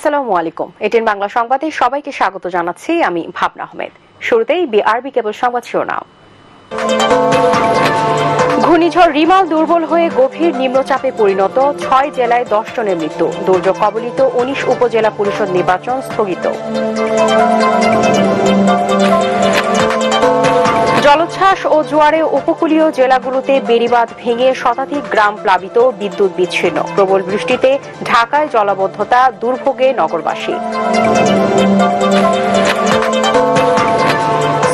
আসসালামু আলাইকুম। এটিএন বাংলা সংবাদে সবাইকে স্বাগত জানাচ্ছি আমি ভাবনা আহমেদ। শুরুতেই বিআরবি কেবল সংবাদ শিরোনাম। ঘূর্ণিঝড় রিমাল দুর্বল হয়ে গভীর নিম্নচাপে পরিণত, ৬ জেলায় ১০ জনের মৃত্যু। দুর্যোগ কবলিত ১৯ উপজেলা পরিষদ নির্বাচন স্থগিত। জলোচ্ছ্বাস ও জোয়ারে উপকূলীয় জেলাগুলোতে বেড়িবাঁধ ভেঙে শতাধিক গ্রাম প্লাবিত, বিদ্যুৎ বিচ্ছিন্ন। প্রবল বৃষ্টিতে ঢাকায় জলাবদ্ধতা, দুর্ভোগে নগরবাসী।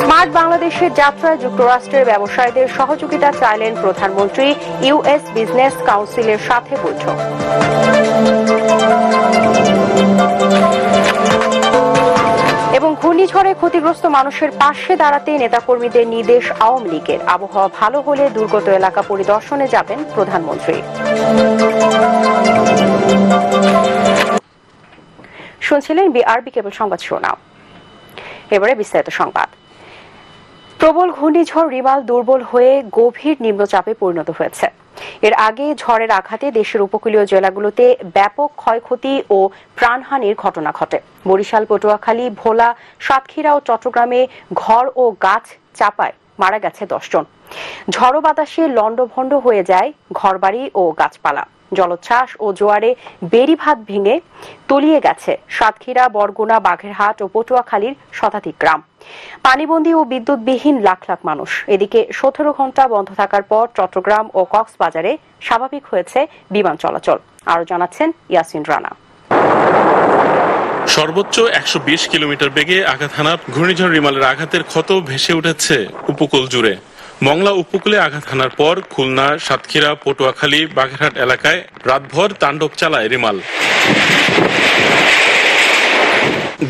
স্মার্ট বাংলাদেশের যাত্রায় যুক্তরাষ্ট্রের ব্যবসায়ীদের সহযোগিতা চাইলেন প্রধানমন্ত্রী। ইউএস বিজনেস কাউন্সিলের সাথে বৈঠক। এবং ঘূর্ণিঝড়ে ক্ষতিগ্রস্ত মানুষের পাশে দাঁড়াতে নেতাকর্মীদের নির্দেশ আওয়ামী লীগের। আবহাওয়া ভালো হলে দুর্গত এলাকা পরিদর্শনে যাবেন প্রধানমন্ত্রী। শুনছিলেন বিআরবি কেবল সংবাদ শিরোনাম। এবারে বিস্তারিত সংবাদ। প্রবল ঘূর্ণিঝড় রিমাল দুর্বল হয়ে গভীর নিম্নচাপে পরিণত হয়েছে। এর আগে ঝড়ের আঘাতে দেশের উপকূলীয় জেলাগুলোতে ব্যাপক ক্ষয়ক্ষতি ও প্রাণহানির ঘটনা ঘটে। বরিশাল, পটুয়াখালী, ভোলা, সাতক্ষীরা ও চট্টগ্রামে ঘর ও গাছ চাপায় মারা গেছে ১০ জন। ঝড়ো বাতাসে লন্ডভন্ড হয়ে যায় ঘরবাড়ি ও গাছপালা। জলোচ্ছ্বাস ও জোয়ারে বেড়িবাঁধ ভেঙে তলিয়ে গেছে সাতক্ষীরা, বরগুনা, বাগেরহাট ও পটুয়াখালীর শতাধিক গ্রাম। পানিবন্দী ও বিদ্যুৎবিহীন লাখ লাখ মানুষ। এদিকে ১৭ ঘন্টা বন্ধ থাকার পর চট্টগ্রাম ও কক্সবাজারে স্বাভাবিক হয়েছে বিমান চলাচল। আরো জানাচ্ছেন ইয়াসিন রানা। সর্বোচ্চ ১২০ কিলোমিটার বেগে আঘাত হানা ঘূর্ণিঝড় রিমালের আঘাতের ক্ষত ভেসে উঠেছে উপকূল জুড়ে। মংলা উপকূলে আঘাত হানার পর খুলনা, সাতক্ষীরা, পটুয়াখালী, বাগেরহাট এলাকায় রাতভর তাণ্ডব চালায় রিমাল।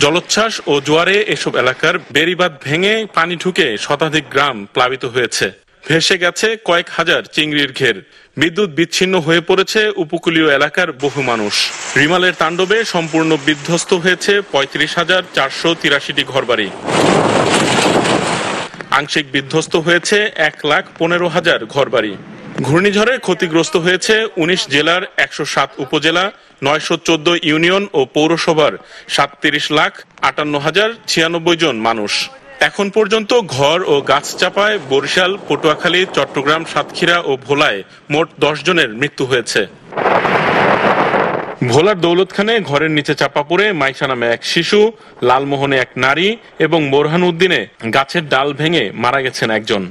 জলোচ্ছ্বাস ও জোয়ারে এসব এলাকার বেড়িবাঁধ ভেঙে পানি ঢুকে শতাধিক গ্রাম প্লাবিত হয়েছে। ভেসে গেছে কয়েক হাজার চিংড়ির ঘের। বিদ্যুৎ বিচ্ছিন্ন হয়ে পড়েছে উপকূলীয় এলাকার বহু মানুষ। রিমালের তাণ্ডবে সম্পূর্ণ বিধ্বস্ত হয়েছে ৩৫,৪৮৩টি ঘরবাড়ি। আংশিক বিধ্বস্ত হয়েছে ১,১৫,০০০ ঘরবাড়ি। ঘূর্ণিঝড়ে ক্ষতিগ্রস্ত হয়েছে ১৯ জেলার ১০৭ উপজেলা, ৯১৪ ইউনিয়ন ও পৌরসভার ৩৭,৫৮,০৯৬ জন মানুষ। এখন পর্যন্ত ঘর ও গাছ চাপায় বরিশাল, পটুয়াখালী, চট্টগ্রাম, সাতক্ষীরা ও ভোলায় মোট ১০ জনের মৃত্যু হয়েছে। ভোলার দৌলতখানে ঘরের নিচে চাপা পড়ে মাইশা নামে এক শিশু, লালমোহনে এক নারী এবং বোরহান উদ্দিনে গাছের ডাল ভেঙে মারা গেছেন একজন।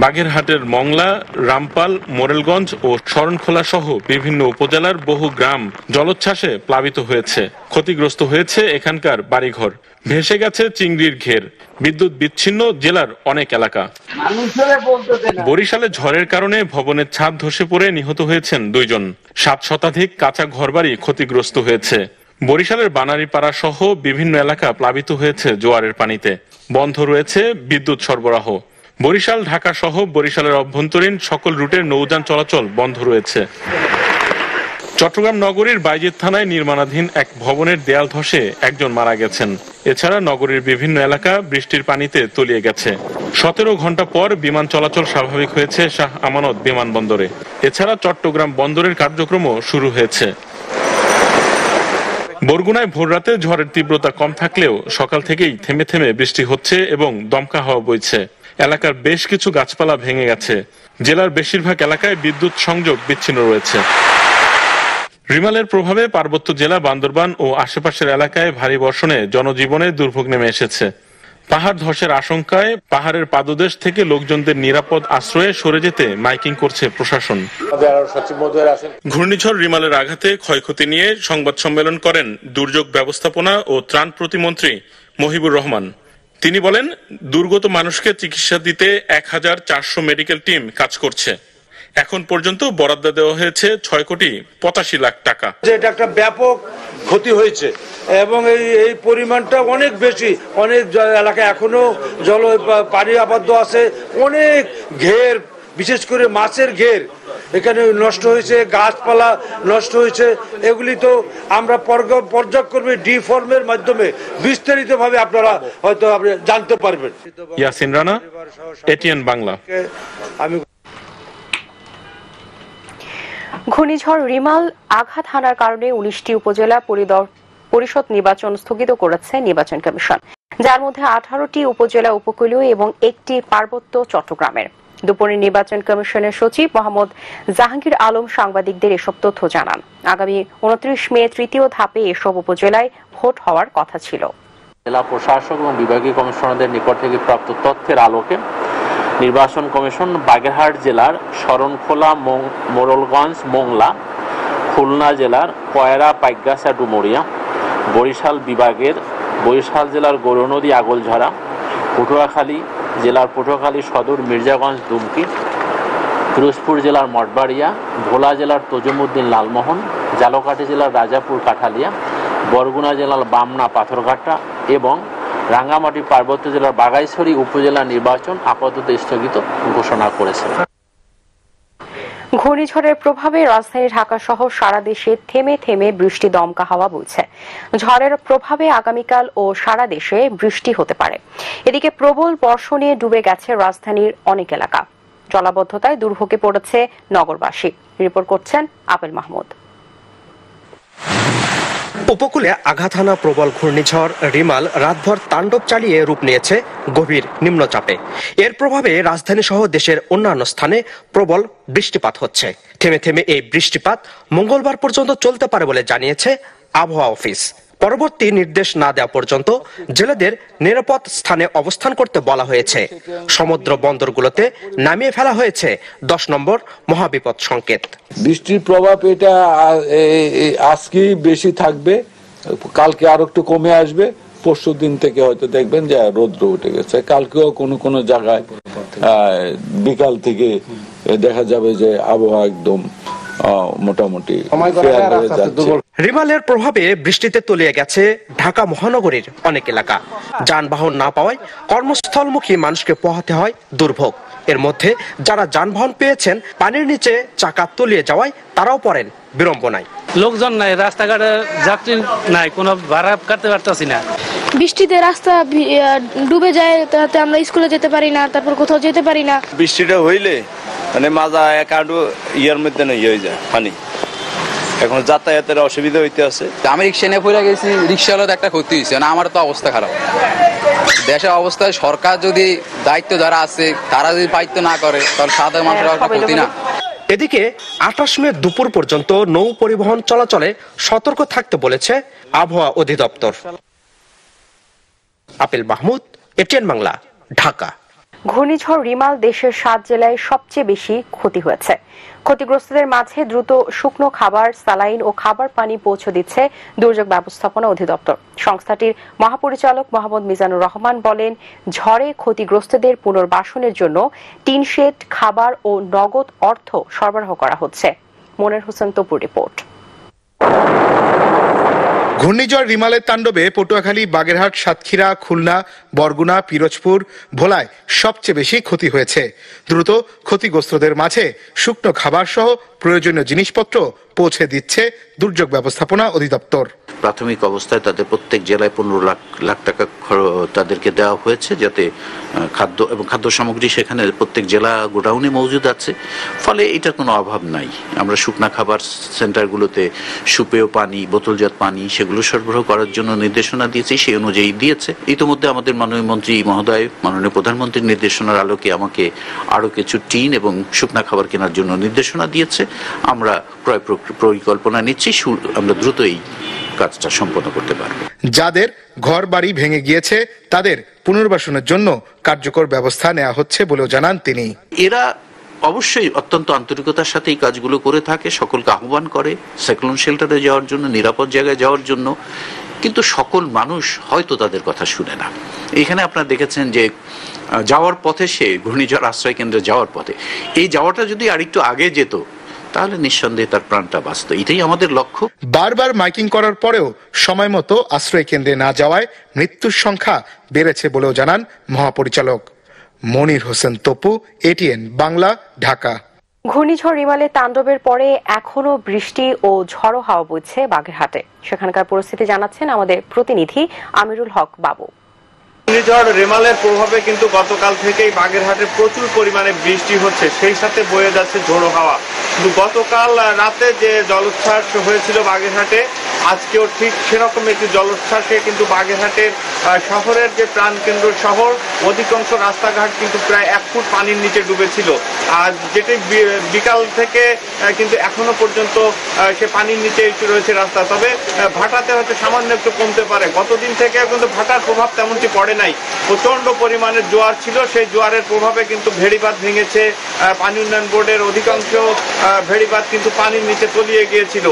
বাগেরহাটের মংলা, রামপাল, মোরেলগঞ্জ ও শরণখোলা সহ বিভিন্ন উপজেলার বহু গ্রাম জলোচ্ছ্বাসে প্লাবিত হয়েছে। ক্ষতিগ্রস্ত হয়েছে এখানকার বাড়িঘর। ভেসে গেছে চিংড়ির ঘের। বিদ্যুৎ বিচ্ছিন্ন জেলার অনেক এলাকা। বরিশালে ঝড়ের কারণে ভবনের ছাদ ধসে পড়ে নিহত হয়েছেন ২ জন। ৭ শতাধিক কাঁচা ঘরবাড়ি ক্ষতিগ্রস্ত হয়েছে। বরিশালের বানারীপাড়া সহ বিভিন্ন এলাকা প্লাবিত হয়েছে জোয়ারের পানিতে। বন্ধ রয়েছে বিদ্যুৎ সরবরাহ। বরিশাল, ঢাকা সহ বরিশালের অভ্যন্তরীণ সকল রুটের নৌযান চলাচল বন্ধ রয়েছে। চট্টগ্রাম নগরীর বাইজিদ থানায় নির্মাণাধীন এক ভবনের দেয়াল ধসে একজন মারা গেছেন। এছাড়া নগরীর বিভিন্ন এলাকা বৃষ্টির পানিতে তলিয়ে গেছে। ১৭ ঘন্টা পর বিমান চলাচল স্বাভাবিক হয়েছে শাহ আমানত বিমানবন্দরে। এছাড়া চট্টগ্রাম বন্দরের কার্যক্রমও শুরু হয়েছে। বরগুনায় ভোররাতে ঝড়ের তীব্রতা কম থাকলেও সকাল থেকেই থেমে থেমে বৃষ্টি হচ্ছে এবং দমকা হাওয়া বইছে। এলাকার বেশ কিছু গাছপালা ভেঙে গেছে। জেলার বেশিরভাগ এলাকায় বিদ্যুৎ সংযোগ বিচ্ছিন্ন রয়েছে। রিমালের প্রভাবে পার্বত্য জেলা বান্দরবান ও আশেপাশের এলাকায় ভারী বর্ষণে জনজীবনে দুর্ভোগ নেমে এসেছে। পাহাড় ধসের আশঙ্কায় পাহাড়ের পাদদেশ থেকে লোকজনদের নিরাপদ আশ্রয়ে সরে যেতে মাইকিং করছে প্রশাসন। ঘূর্ণিঝড় রিমালের আঘাতে ক্ষয়ক্ষতি নিয়ে সংবাদ সম্মেলন করেন দুর্যোগ ব্যবস্থাপনা ও ত্রাণ প্রতিমন্ত্রী মহিবুর রহমান। তিনি বলেন, দুর্গত মানুষকে চিকিৎসা দিতে ১,৪০০ মেডিকেল টিম কাজ করছে। এখন পর্যন্ত বরাদ্দ দেওয়া হয়েছে ৬,৮৫,০০,০০০ টাকা। এটা একটা ব্যাপক ক্ষতি হয়েছে এবং এই পরিমাণটা অনেক বেশি। অনেক এলাকায় এখনো পানি আবদ্ধ আছে। অনেক ঘের, বিশেষ করে মাছের ঘের এখানে নষ্ট হয়েছে, গাছপালা নষ্ট হয়েছে। এগুলি তো আমরা পর্যায়ক্রমে ডি ফর্মের মাধ্যমে বিস্তারিতভাবে আপনারা হয়তো আপনি জানতে পারবেন। ইয়াসিন রানা, এটিএন বাংলা। ঘূর্ণিঝড় রিমাল আঘাত হানার কারণে 19টি উপজেলা পরিষদ নির্বাচন স্থগিত করেছে নির্বাচন কমিশন, যার মধ্যে 18টি উপজেলা উপকূলীয় এবং একটি পার্বত্য চট্টগ্রামের। দুপুরে নির্বাচন কমিশনের সচিব মোহাম্মদ জাহাঙ্গীর আলম সাংবাদিকদের এসব তথ্য জানান। আগামী 29 মে তৃতীয় ধাপে এসব উপজেলায় ভোট হওয়ার কথা ছিল। জেলা প্রশাসক এবং বিভাগীয় কমিশনারদের নিকট থেকে প্রাপ্ত তথ্যের আলোকে নির্বাচন কমিশন বাগেরহাট জেলার শরণখোলা, মোড়লগঞ্জ, মোংলা, খুলনা জেলার কয়রা, পাইকগাছা, ডুমুরিয়া, বরিশাল বিভাগের বরিশাল জেলার গৌরনদী, আগলঝরা, পটুয়াখালী জেলার পটুয়াখালী সদর, মির্জাগঞ্জ, দুমকি, পিরোজপুর জেলার মঠবাড়িয়া, ভোলা জেলার তজুমউদ্দিন, লালমোহন, ঝালকাঠি জেলার রাজাপুর, কাঠালিয়া, বরগুনা জেলার বামনা, পাথরঘাটা এবং রাঙ্গামাটি পার্বত্য জেলার বাগাইছড়ি উপজেলা নির্বাচন আপাতত স্থগিত ঘোষণা করেছে। ঘূর্ণিঝড়ের প্রভাবে রাজধানী ঢাকা সহ সারা দেশে থেমে থেমে বৃষ্টি, দমকা হাওয়া বইছে। ঝড়ের প্রভাবে আগামীকাল ও সারা দেশে বৃষ্টি হতে পারে। এদিকে প্রবল বর্ষণে ডুবে গেছে রাজধানীর অনেক এলাকা। জলাবদ্ধতায় দুর্ভোগে পড়েছে নগরবাসী। রিপোর্ট করছেন আপেল মাহমুদ। উপকূলে আঘাত হানা প্রবল ঘূর্ণিঝড় রিমাল রাতভর তাণ্ডব চালিয়ে রূপ নিয়েছে গভীর নিম্নচাপে। এর প্রভাবে রাজধানী সহ দেশের অন্যান্য স্থানে প্রবল বৃষ্টিপাত হচ্ছে। থেমে থেমে এই বৃষ্টিপাত মঙ্গলবার পর্যন্ত চলতে পারে বলে জানিয়েছে আবহাওয়া অফিস। পরবর্তী নির্দেশ না দেওয়া পর্যন্ত জেলেদের নিরাপদ স্থানে অবস্থান করতে বলা হয়েছে। সমুদ্র বন্দরগুলোতে নামিয়ে ফেলা হয়েছে 10 নম্বর মহাবিপদ সংকেত। বৃষ্টির প্রভাব এটা আজকে বেশি থাকবে, কালকে আরো একটু কমে আসবে। পরশু দিন থেকে হয়তো দেখবেন যে রৌদ্র উঠে গেছে। কালকেও কোনো জায়গায় বিকাল থেকে দেখা যাবে যে আবহাওয়া একদম মোটামুটি রিমালের প্রভাবে বৃষ্টিতে তলিয়ে গেছে ঢাকা মহানগরীর অনেক এলাকা। যানবাহন না পাওয়ায় কর্মস্থলমুখী মানুষকে পোহাতে হয় দুর্ভোগ। এর মধ্যে যারা যানবাহন পেয়েছেন পানির নিচে চাকা তলিয়ে যাওয়ায় তারাও পড়েন বিড়ম্বনায়। লোকজন নাই, রাস্তাঘাটে যাত্রী নাই, কোনো ভাড়া কাটতে পারতাছি না। বৃষ্টিতে রাস্তা ডুবে যায়, তাতে আমরা স্কুলে যেতে পারি না, তারপর কোথাও যেতে পারি না। বৃষ্টিটা হইলে মানে মাজা একাডু ইয়ার মধ্যে নয় হয়ে যায় পানি। এখন যাতায়াতের অসুবিধা হইতে আছে। আমি রিক্সা নিয়ে পড়ে গেছি, রিক্সাওয়ালার একটা ক্ষতি হয়েছে না, আমার তো অবস্থা খারাপ। দেশের অবস্থায় সরকার যদি দায়িত্ব যারা আছে তারা যদি দায়িত্ব না করে তাহলে সাধারণ মানুষের একটা ক্ষতি না। এদিকে 28 মে দুপুর পর্যন্ত নৌ পরিবহন চলাচলে সতর্ক থাকতে বলেছে আবহাওয়া অধিদপ্তর। Apple Mahmud, ATN Bangla, Dhaka. ঘূর্ণিঝড় রিমাল দেশের 7 জেলায় সবচেয়ে বেশি ক্ষতি হয়েছে। ক্ষতিগ্রস্তদের মাঝে দ্রুত শুকনো খাবার, স্যালাইন ও খাবার পানি পৌঁছে দিচ্ছে দুর্যোগ ব্যবস্থাপনা অধিদপ্তর। সংস্থাটির মহাপরিচালক মোহাম্মদ মিজানুর রহমান বলেন, ঝড়ে ক্ষতিগ্রস্তদের পুনর্বাসনের জন্য টিন শেড, খাবার ও নগদ অর্থ সরবরাহ করা হচ্ছে। মনির হোসেন তপুর রিপোর্ট। ঘূর্ণিঝড় রিমালের তাণ্ডবে পটুয়াখালী, বাগেরহাট, সাতক্ষীরা, খুলনা, বরগুনা, পিরোজপুর, ভোলায় সবচেয়ে বেশি ক্ষতি হয়েছে। দ্রুত ক্ষতিগ্রস্তদের মাঝে শুকনো খাবার সহ প্রয়োজনীয় জিনিসপত্র পৌঁছে দিচ্ছে দুর্যোগ ব্যবস্থাপনা অধিদপ্তর। প্রাথমিক অবস্থায় তাদের প্রত্যেক জেলায় 15 লাখ টাকা তাদেরকে দেওয়া হয়েছে, যাতে খাদ্য এবং খাদ্য সামগ্রী সেখানে প্রত্যেক জেলা গোডাউনে মজুদ আছে। ফলে এটার কোনো অভাব নাই। আমরা শুকনা খাবার সেন্টারগুলোতে সুপেয় পানি, বোতলজাত পানি সেগুলো সরবরাহ করার জন্য নির্দেশনা দিয়েছি, সেই অনুযায়ী দিয়েছে। ইতিমধ্যে আমাদের মাননীয় মন্ত্রী মহোদয় মাননীয় প্রধানমন্ত্রীর নির্দেশনার আলোকে আমাকে আরো কিছু টিন এবং শুকনা খাবার কেনার জন্য নির্দেশনা দিয়েছে। আমরা ক্রয় পরিকল্পনা নিচ্ছি, আমরা দ্রুতই কাজটা সম্পন্ন করতে পারব। যাদের ঘর বাড়ি ভেঙে গিয়েছে তাদের পুনর্বাসনের জন্য কার্যকর ব্যবস্থা নেওয়া হচ্ছে বলেও জানান তিনি। এরা অবশ্যই অত্যন্ত আন্তরিকতার সাথে এই কাজগুলো করে থাকে, সকলকে আহ্বান করে সাইক্লোন শেল্টারে যাওয়ার জন্য, নিরাপদ জায়গায় যাওয়ার জন্য। কিন্তু সকল মানুষ হয়তো তাদের কথা শুনে না। এখানে আপনারা দেখেছেন যে যাওয়ার পথে, সে ঘূর্ণিঝড় আশ্রয় কেন্দ্রে যাওয়ার পথে, এই যাওয়াটা যদি আরেকটু আগে যেত তাহলে নিঃসন্দেহে তার প্রাণটা বাঁচত। এটাই আমাদের লক্ষ্য। বারবার মাইকিং করার পরেও সময় মতো আশ্রয় কেন্দ্রে না যাওয়ায় মৃত্যুর সংখ্যা বেড়েছে বলেও জানান মহাপরিচালক। মনির হোসেন তপু, এটিএন বাংলা, ঢাকা। ঘূর্ণিঝড় রিমালের তাণ্ডবের পরে এখনো বৃষ্টি ও ঝড়ো হাওয়া বইছে বাগেরহাটে। সেখানকার পরিস্থিতি জানাচ্ছেন আমাদের প্রতিনিধি আমিরুল হক বাবু। ঘূর্ণিঝড় রিমালের প্রভাবে কিন্তু গতকাল থেকেই বাগেরহাটে প্রচুর পরিমাণে বৃষ্টি হচ্ছে, সেই সাথে বয়ে যাচ্ছে ঝোড়ো হাওয়া। গতকাল রাতে যে জলোচ্ছ্বাস হয়েছিল বাগেরহাটে, আজকেও ঠিক সেরকম একটি জলোচ্ছ্বাসে কিন্তু বাগেরহাটের শহরের যে প্রাণকেন্দ্র শহর, অধিকাংশ রাস্তাঘাট কিন্তু প্রায় 1 ফুট পানির নিচে ডুবেছিল। আর যেটি বিকাল থেকে কিন্তু এখনো পর্যন্ত সে পানির নিচে রয়েছে রাস্তা। তবে ভাটাতে হয়তো সামান্য একটু কমতে পারে। গতদিন থেকে কিন্তু ভাটার প্রভাব তেমনটি পড়ে নাই। প্রচন্ড পরিমাণের জোয়ার ছিল, সেই জোয়ারের প্রভাবে কিন্তু ভেড়িবাঁধ ভেঙেছে। পানি উন্নয়ন বোর্ডের অধিকাংশ ভেড়িবাঁধ কিন্তু পানির নিচে তলিয়ে গিয়েছিল।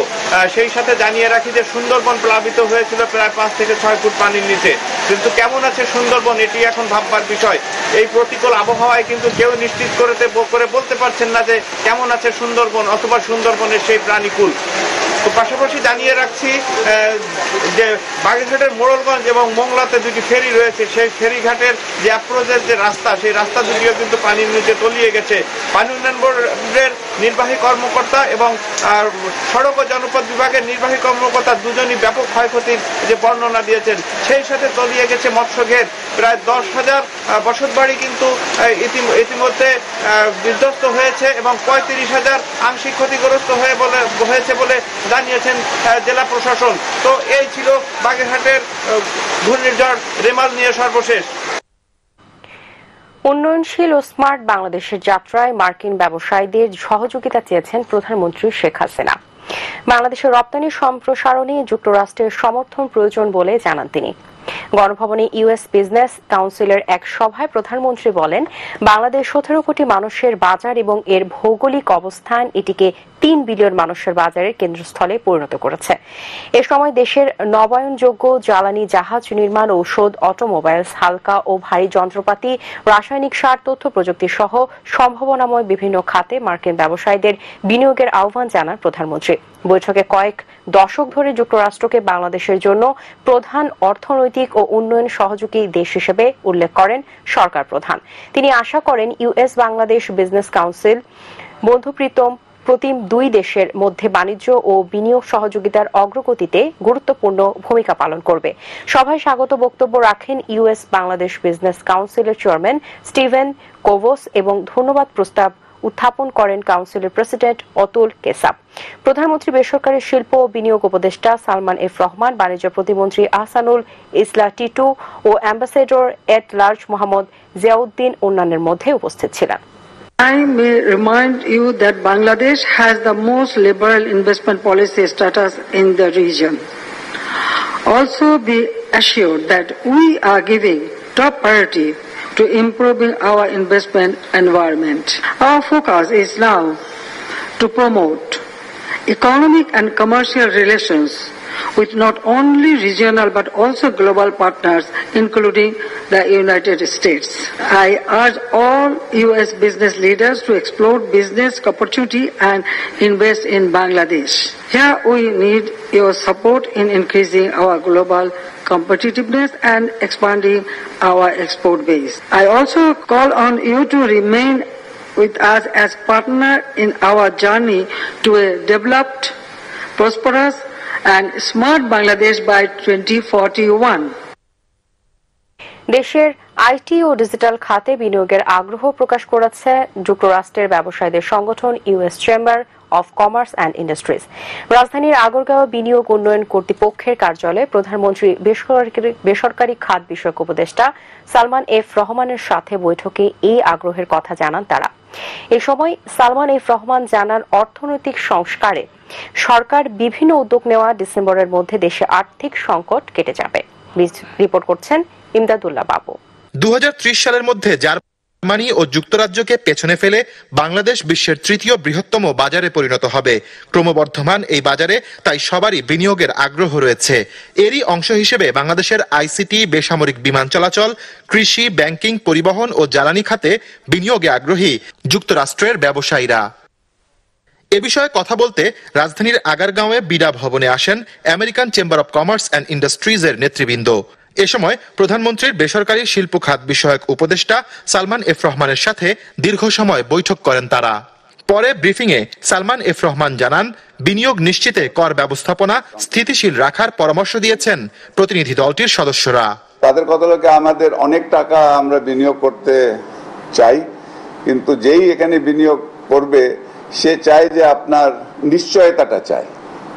সেই সাথে জানিয়ে রাখি যে সুন্দরবন প্লাবিত হয়েছিল প্রায় 5 থেকে 6 ফুট পানির নিচে। কিন্তু কেমন আছে সুন্দরবন, এটি এখন ভাববার বিষয়। এই প্রতিকূল আবহাওয়ায় কিন্তু কেউ নিশ্চিত করে বলতে পারছেন না যে কেমন আছে সুন্দরবন অথবা সুন্দরবনের সেই প্রাণীকুল। তো পাশাপাশি জানিয়ে রাখছি যে বাগেরহাটের মোড়লগঞ্জ এবং মোংলাতে 2টি ফেরি রয়েছে। সেই ফেরিঘাটের যে অ্যাপ্রোচের যে রাস্তা, সেই রাস্তা দুটিও কিন্তু পানির নিচে তলিয়ে গেছে। পানি উন্নয়ন বোর্ডের নির্বাহী কর্মকর্তা এবং সড়ক ও জনপথ বিভাগের নির্বাহী কর্মকর্তা দুজনই ব্যাপক ক্ষয়ক্ষতির যে বর্ণনা দিয়েছেন। সেই সাথে তলিয়ে গেছে মৎস্যঘের। প্রায় 10,000 বসতবাড়ি কিন্তু ইতিমধ্যে বিধ্বস্ত হয়েছে এবং 35,000 আংশিক ক্ষতিগ্রস্ত হয়েছে বলে জানিয়েছেন জেলা প্রশাসন। তো এই ছিল বাগেরহাটের ঘূর্ণিঝড় রেমাল নিয়ে সর্বশেষ। উন্নয়নশীল ও স্মার্ট বাংলাদেশের যাত্রায় মার্কিন ব্যবসায়ীদের সহযোগিতা চেয়েছেন প্রধানমন্ত্রী শেখ হাসিনা। বাংলাদেশের রপ্তানি সম্প্রসারণে যুক্তরাষ্ট্রের সমর্থন প্রয়োজন বলে জানান তিনি। গণভবনে ইউএস বিজনেস কাউন্সিলের এক সভায় প্রধানমন্ত্রী বলেন, বাংলাদেশ 17 কোটি মানুষের বাজার এবং এর ভৌগোলিক অবস্থান এটিকে 3 বিলিয়ন মানুষের বাজারের কেন্দ্রস্থলে পরিণত করেছে। এ সময় দেশের নবায়নযোগ্য জ্বালানি, জাহাজ নির্মাণ, ঔষধ, অটোমোবাইলস, হালকা ও ভারী যন্ত্রপাতি, রাসায়নিক সার, তথ্য প্রযুক্তি সহ সম্ভাবনাময় বিভিন্ন খাতে মার্কিন ব্যবসায়ীদের বিনিয়োগের আহ্বান জানান প্রধানমন্ত্রী। বৈঠকে কয়েক দশক ধরে যুক্তরাষ্ট্রকে বাংলাদেশের জন্য প্রধান অর্থনৈতিক ও উন্নয়ন সহযোগী দেশ হিসেবে উল্লেখ করেন সরকার প্রধান। তিনি আশা করেন ইউএস বাংলাদেশ বিজনেস কাউন্সিল প্রতিম 2 দেশের মধ্যে বাণিজ্য ও বিনিয়োগ সহযোগিতার অগ্রগতিতে গুরুত্বপূর্ণ ভূমিকা পালন করবে। সভায় স্বাগত বক্তব্য রাখেন ইউএস বাংলাদেশ বিজনেস কাউন্সিলের চেয়ারম্যান স্টিভেন কোভোস এবং ধন্যবাদ প্রস্তাব উত্থাপন করেন কাউন্সিলের প্রেসিডেন্ট অতুল কেসাব। প্রধানমন্ত্রী বেসরকারি শিল্প ও বিনিয়োগ উপদেষ্টা সালমান এফ রহমান, বাণিজ্য প্রতিমন্ত্রী আহসানুল ইসলাহ টিটু ও ambassador at large Mohammad Ziauddin অন্যান্যের মধ্যে উপস্থিত ছিলেন। I may remind you that Bangladesh has the most liberal investment policy status in the region. Also be assured that we are giving top priority to improving our investment environment. Our focus is now to promote economic and commercial relations with not only regional but also global partners, including the United States. I urge all U.S. business leaders to explore business opportunity and invest in Bangladesh. Here we need your support in increasing our global competitiveness and expanding our export base. I also call on you to remain with us as partner in our journey to a developed, prosperous and smart Bangladesh by 2041. দেশের IT O digital খাতে বিনিয়োগের আগ্রহ প্রকাশ করেছে যুক্তরাষ্ট্রের ব্যবসায়ীদের সংগঠন US chamber of commerce and industries. রাজধানীর আগরগাঁও বিনিয়োগ উন্নয়ন কর্তৃপক্ষের কার্যালয়ে প্রধানমন্ত্রী বেসরকারি খাত বিষয়ক উপদেষ্টা সালমান এফ রহমানের সাথে বৈঠকে এই আগ্রহের কথা জানান তারা। এ সময় সালমান এফ রহমান জানান, অর্থনৈতিক সংস্কারে সরকার বিভিন্ন উদ্যোগ নেওয়া ডিসেম্বরের মধ্যে দেশে আর্থিক সংকট কেটে যাবে। রিপোর্ট করছেন ইমদাদুল্লাহ বাবু। 2030 সালের মধ্যে জার্মানি ও যুক্তরাজ্যকে পেছনে ফেলে বাংলাদেশ বিশ্বের 3য় বৃহত্তম বাজারে পরিণত হবে। ক্রমবর্ধমান এই বাজারে তাই সবারই বিনিয়োগের আগ্রহ রয়েছে। এরই অংশ হিসেবে বাংলাদেশের আইসিটি, বেসামরিক বিমান চলাচল, কৃষি, ব্যাংকিং, পরিবহন ও জ্বালানি খাতে বিনিয়োগে আগ্রহী যুক্তরাষ্ট্রের ব্যবসায়ীরা। এ বিষয়ে কথা বলতে রাজধানীর আগারগাঁওয়ে বিডা ভবনে আসেন American chamber of commerce and ইন্ডাস্ট্রিজের নেতৃবৃন্দ। এ সময় প্রধানমন্ত্রীর বেসরকারি শিল্প খাত বিষয়ক উপদেষ্টা সালমান এফ রহমানের সাথে দীর্ঘ সময় বৈঠক করেন তারা। পরে ব্রিফিংয়ে সালমান এফ রহমান জানান, বিনিয়োগ নিশ্চিতে কর ব্যবস্থাপনা স্থিতিশীল রাখার পরামর্শ দিয়েছেন প্রতিনিধি দলটির সদস্যরা। তাদের কথা হলো আমাদের অনেক টাকা আমরা বিনিয়োগ করতে চাই, কিন্তু যেই এখানে বিনিয়োগ করবে সে চায় যে আপনার নিশ্চয়তাটা চায়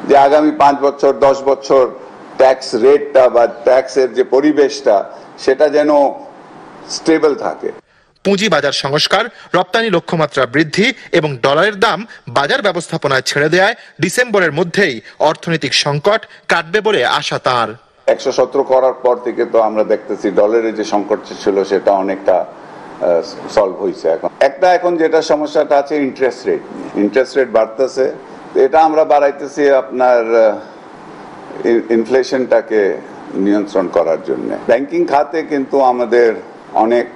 যে আগামী 5 বছর 10 বছর ট্যাক্স রেটটা বা ট্যাক্সের যে পরিবেশটা সেটা যেন স্টেবল থাকে। পুঁজিবাজার সংস্কার, রপ্তানি লক্ষ্যমাত্রা বৃদ্ধি এবং ডলারের দাম বাজার ব্যবস্থাপনায় ছেড়ে দেওয়ায় ডিসেম্বরের মধ্যেই অর্থনৈতিক সংকট কাটবে বলে আশা তার। 117 করার পর থেকে তো আমরা দেখতেছি ডলারের যে সংকট ছিল সেটা অনেকটা সলভ হয়েছে। এখন যেটা সমস্যাটা আছে ইন্টারেস্ট রেট বাড়তেছে, এটা আমরা বাড়াইতেছি আপনার ইনফ্লেশনটাকে নিয়ন্ত্রণ করার জন্য। ব্যাংকিং খাতে কিন্তু আমাদের অনেক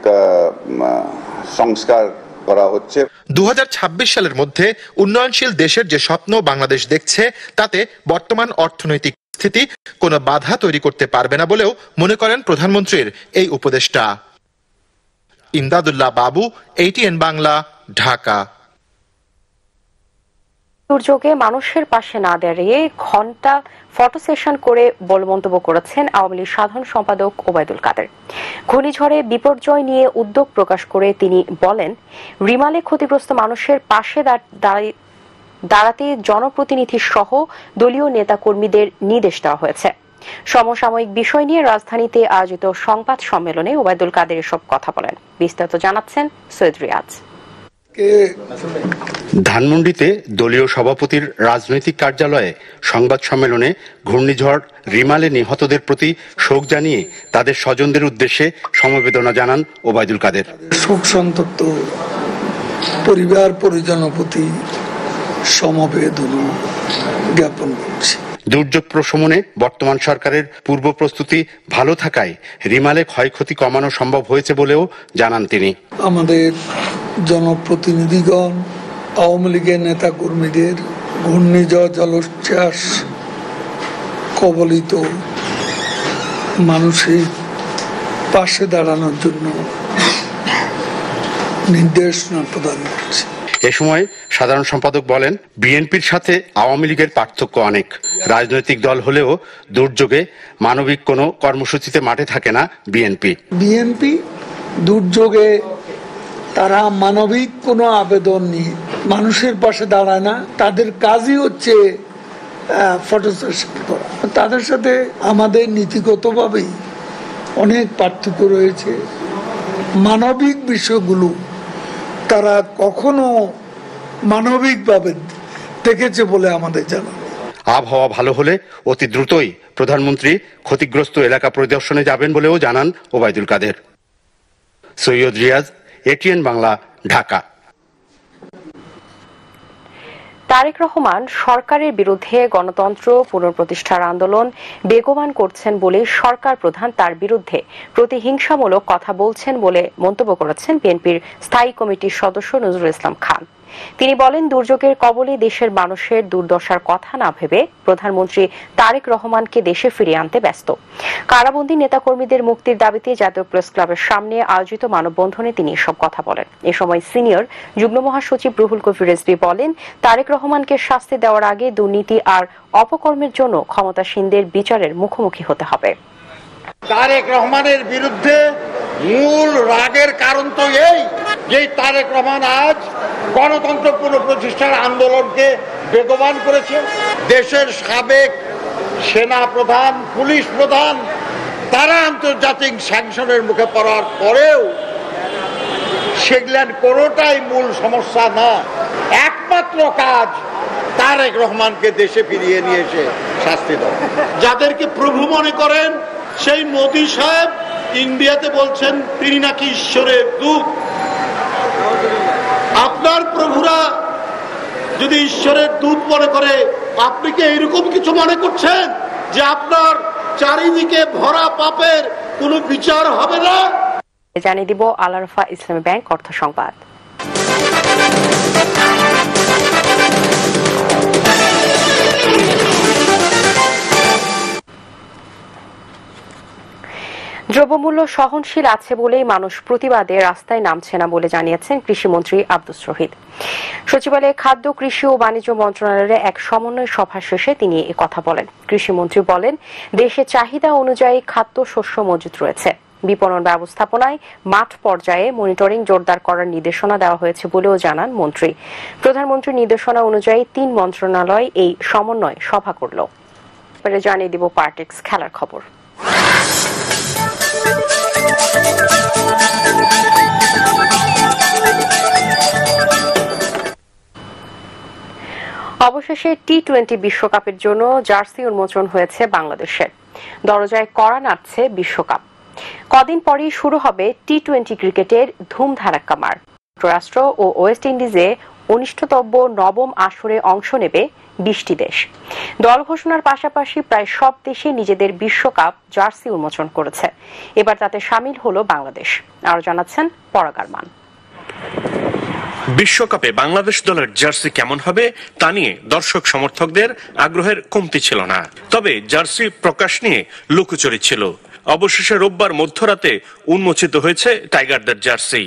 সংস্কার করা হচ্ছে। 2026 সালের মধ্যে উন্নয়নশীল দেশের যে স্বপ্ন বাংলাদেশ দেখছে তাতে বর্তমান অর্থনৈতিক স্থিতি কোনো বাধা তৈরি করতে পারবে না বলেও মনে করেন প্রধানমন্ত্রীর এই উপদেষ্টা। ইমদাদুল্লাহ বাবু, ATN বাংলা, ঢাকা। দুর্যোগে মানুষের পাশে না দাঁড়িয়ে ঘন্টা ফটো সেশন করে বলে মন্তব্য করেছেন আওয়ামী লীগ সাধারণ সম্পাদক ওবায়দুল কাদের। ঘূর্ণিঝড়ে বিপর্যয় নিয়ে উদ্বেগ প্রকাশ করে তিনি বলেন, রিমালে ক্ষতিগ্রস্ত মানুষের পাশে দাঁড়াতে জনপ্রতিনিধি সহ দলীয় নেতাকর্মীদের নির্দেশ দেওয়া হয়েছে। সমসাময়িক বিষয় নিয়ে রাজধানীতে আয়োজিত সংবাদ সম্মেলনে ওবায়দুল কাদের এসব কথা বলেন। বিস্তারিত জানাচ্ছেন সৈয়দ রিয়াজ। ধানমন্ডিতে দলীয় সভাপতির রাজনৈতিক কার্যালয়ে সংবাদ সম্মেলনে ঘূর্ণিঝড় রিমালে নিহতদের প্রতি শোক জানিয়ে তাদের স্বজনদের উদ্দেশ্যে সমবেদনা জানান ওবায়দুল কাদের। শোক সন্তপ্ত পরিবার পরিজনের প্রতি সমবেদনা জ্ঞাপন করছি। দুর্যোগ প্রশমনে বর্তমান সরকারের পূর্ব প্রস্তুতি ভালো থাকায় রিমালে ক্ষয়ক্ষতি কমানো সম্ভব হয়েছে বলেও জানান তিনি। আমাদের জনপ্রতিনিধিগণ, আওয়ামী লীগের নেতা কর্মীদের ঘূর্ণিঝড় জলোচ্ছ্বাস কবলিত মানুষের পাশে দাঁড়ানোর জন্য নির্দেশনা প্রদান করছে। এ সময় সাধারণ সম্পাদক বলেন, বিএনপির সাথে আওয়ামী লীগের পার্থক্য অনেক। রাজনৈতিক দল হলেও দুর্যোগে মানবিক কোনো কর্মসূচিতে মাঠে থাকে না বিএনপি দুর্যোগে তারা মানবিক কোনো আবেদন নিয়ে মানুষের পাশে দাঁড়ায় না। তাদের কাজই হচ্ছে ফটো সেশন করা। তাদের সাথে আমাদের নীতিগতভাবেই অনেক পার্থক্য রয়েছে। মানবিক বিষয়গুলো তারা কখনো মানবিকভাবে দেখেছে বলে আমাদের জানা। আবহাওয়া ভালো হলে অতি দ্রুতই প্রধানমন্ত্রী ক্ষতিগ্রস্ত এলাকা পরিদর্শনে যাবেন বলেও জানান ওবায়দুল কাদের। সৈয়দ রিয়াজ, ATN বাংলা, ঢাকা। তারেক রহমান সরকারের বিরুদ্ধে গণতন্ত্র পুনঃপ্রতিষ্ঠার আন্দোলন বেগবান করছেন বলে সরকার প্রধান তার বিরুদ্ধে প্রতিহিংসামূলক কথা বলছেন বলে মন্তব্য করেছেন বিএনপির স্থায়ী কমিটির সদস্য নজরুল ইসলাম খান। তিনি বলেন, দুর্যোগের কবলে দেশের মানুষের দুর্দশার কথা না ভেবে প্রধানমন্ত্রী তারেক রহমানকে দেশে ফিরিয়ে আনতে ব্যস্ত। কারাবন্দী নেতাকর্মীদের মুক্তির দাবিতে জাতীয় প্রেস ক্লাবের সামনে আয়োজিত মানববন্ধনে তিনি এসব কথা বলেন। এ সময় সিনিয়র যুগ্ম মহাসচিব রুহুল কবির রিজভী বলেন, তারেক রহমানকে শাস্তি দেওয়ার আগে দুর্নীতি আর অপকর্মের জন্য ক্ষমতাসীনদের বিচারের মুখোমুখি হতে হবে। তারেক রহমানের বিরুদ্ধে মূল রাগের কারণ তো এই যে তারেক রহমান আজ গণতন্ত্র পুনঃপ্রতিষ্ঠার আন্দোলনকে বেগবান করেছে। দেশের সাবেক সেনা প্রধান, পুলিশ প্রধান তারা আন্তর্জাতিক স্যাংশনের মুখে পড়ার পরেও সেগুলার কোনোটাই মূল সমস্যা না। একমাত্র কাজ তারেক রহমানকে দেশে ফিরিয়ে নিয়ে এসে শাস্তি দেওয়া। যাদেরকে প্রভু মনে করেন সেই মোদী সাহেব ইন্ডিয়াতে বলছেন তিনি নাকি ঈশ্বরের দূত। আপনার প্রভুরা যদি ঈশ্বরের দূত মনে করে, আপনি কি এইরকম কিছু মনে করছেন যে আপনার চারিদিকে ভরা পাপের কোনো বিচার হবে না? জানিয়ে দিব আল আরাফা ইসলামী ব্যাংক অর্থ সংবাদ। দ্রব্যমূল্য সহনশীল আছে বলেই মানুষ প্রতিবাদে রাস্তায় নামছে না বলে জানিয়েছেন কৃষিমন্ত্রী আব্দুস শহীদ। সচিবালয়ে খাদ্য, কৃষি ও বাণিজ্য মন্ত্রণালয়ের এক সমন্বয় সভা শেষে তিনি এ কথা বলেন। কৃষিমন্ত্রী বলেন, দেশে চাহিদা অনুযায়ী খাদ্য শস্য মজুত রয়েছে। বিপণন ব্যবস্থাপনায় মাঠ পর্যায়ে মনিটরিং জোরদার করার নির্দেশনা দেওয়া হয়েছে বলেও জানান মন্ত্রী। প্রধানমন্ত্রীর নির্দেশনা অনুযায়ী 3 মন্ত্রণালয় এই সমন্বয় সভা করল। পরে জানিয়ে দিব পার্টেক্স খেলার খবর। অবশেষে টি-20 বিশ্বকাপের জন্য জার্সি উন্মোচন হয়েছে বাংলাদেশের। দরজায় কড়া নাড়ছে বিশ্বকাপ। কদিন পরেই শুরু হবে টি-20 ক্রিকেটের ধুমধারাক্কা মাঠ। যুক্তরাষ্ট্র ও ওয়েস্ট ইন্ডিজে অনিষ্ঠতব্য নবম আসরে অংশ নেবে 20টি দেশ। দল ঘোষণার পাশাপাশি প্রায় সব দেশই নিজেদের বিশ্বকাপ জার্সি উন্মোচন করেছে। এবার তাতে শামিল হলো বাংলাদেশ। আরো জানাচ্ছেন পরাগ আরমান। বিশ্বকাপে বাংলাদেশ দলের জার্সি কেমন হবে তা নিয়ে দর্শক সমর্থকদের আগ্রহের কমতি ছিল না। তবে জার্সি প্রকাশ নিয়ে লুকোচুরি ছিল। অবশেষে রোববার মধ্যরাতে উন্মোচিত হয়েছে টাইগারদের জার্সি।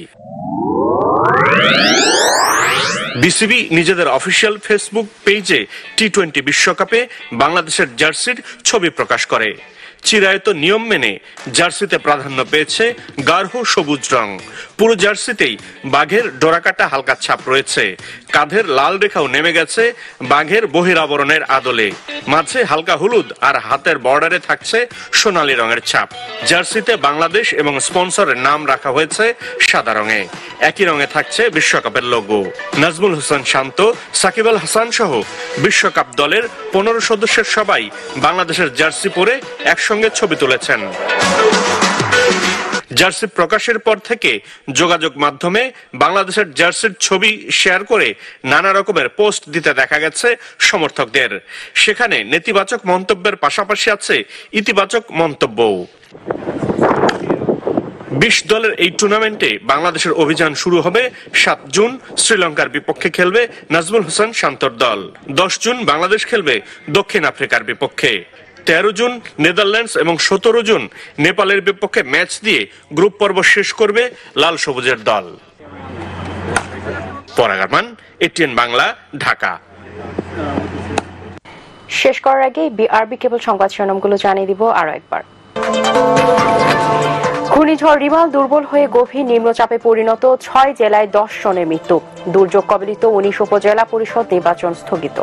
বিসিবি নিজেদের অফিসিয়াল ফেসবুক পেজে টি-20 বিশ্বকাপে বাংলাদেশের জার্সির ছবি প্রকাশ করে। চিরায়ত নিয়ম মেনে জার্সিতে প্রাধান্য পেয়েছে গাঢ় সবুজ রং। পুরো জার্সিতেই বাঘের ডোরাকাটা হালকা ছাপ রয়েছে। কাঁধের লাল রেখাও নেমে গেছে বাঘের বহিরাবরণের আদলে। মাঝে হালকা হলুদ আর হাতের বর্ডারে থাকছে সোনালী রঙের ছাপ। জার্সিতে বাংলাদেশ এবং স্পন্সরের নাম রাখা হয়েছে সাদা রঙে। একই রঙে থাকছে বিশ্বকাপের লোগো। নাজমুল হোসেন শান্ত, সাকিব আল হাসান সহ বিশ্বকাপ দলের 15 সদস্যের সবাই বাংলাদেশের জার্সি পরে একসঙ্গে ছবি তুলেছেন। জার্সি প্রকাশের পর থেকে যোগাযোগ মাধ্যমে বাংলাদেশের জার্সির ছবি শেয়ার করে নানা রকমের পোস্ট দিতে দেখা গেছে সমর্থকদের। সেখানে নেতিবাচক মন্তব্যের পাশাপাশি আছে ইতিবাচক মন্তব্যও। 20 দলের এই টুর্নামেন্টে বাংলাদেশের অভিযান শুরু হবে 7 জুন। শ্রীলঙ্কার বিপক্ষে খেলবে নাজমুল হোসেন শান্তর দল। 10 জুন বাংলাদেশ খেলবে দক্ষিণ আফ্রিকার বিপক্ষে। 13 জুন নেদারল্যান্ডস এবং 17 জুন নেপালের বিপক্ষে ম্যাচ দিয়ে গ্রুপ পর্ব শেষ করবে লাল সবুজের দল। পরাগ আরমান, এটিএন বাংলা, ঢাকা। শেষ করার আগে বিআরবি কেবল সংবাদ শিরোনামগুলো জানিয়ে দিব আরো একবার। ঘূর্ণিঝড় রিমাল দুর্বল হয়ে গভীর নিম্নচাপে পরিণত, 6 জেলায় 10 জনের মৃত্যু। দুর্যোগ কবলিত 19 উপজেলা পরিষদ নির্বাচন স্থগিত।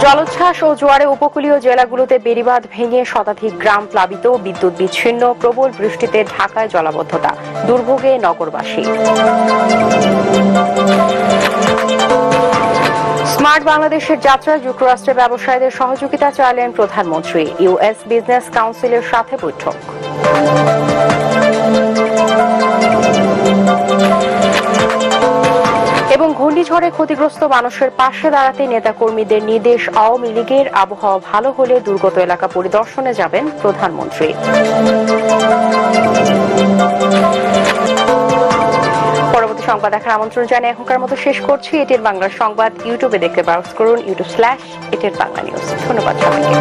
জলোচ্ছ্বাস ও জোয়ারে উপকূলীয় জেলাগুলোতে বেড়িবাঁধ ভেঙে শতাধিক গ্রাম প্লাবিত, বিদ্যুৎ বিচ্ছিন্ন। প্রবল বৃষ্টিতে ঢাকায় জলাবদ্ধতা, দুর্ভোগে নগরবাসী। স্মার্ট বাংলাদেশের যাত্রায় যুক্তরাষ্ট্রের ব্যবসায়ীদের সহযোগিতা চাইলেন প্রধানমন্ত্রী। ইউএস বিজনেস কাউন্সিলের সাথে বৈঠক। এবং ঘূর্ণিঝড়ে ক্ষতিগ্রস্ত মানুষের পাশে দাঁড়াতে নেতাকর্মীদের নির্দেশ। আওয়ামী লীগের আবহাওয়া ভালো হলে দুর্গত এলাকা পরিদর্শনে যাবেন প্রধানমন্ত্রী। পরবর্তী সংবাদ দেখার আমন্ত্রণ জানিয়ে এখনকার মতো শেষ করছি। এটির বাংলার সংবাদ ইউটিউবে দেখতে ব্রাউজ করুন, youtube/এটির বাংলা নিউজ। ধন্যবাদ সবাইকে।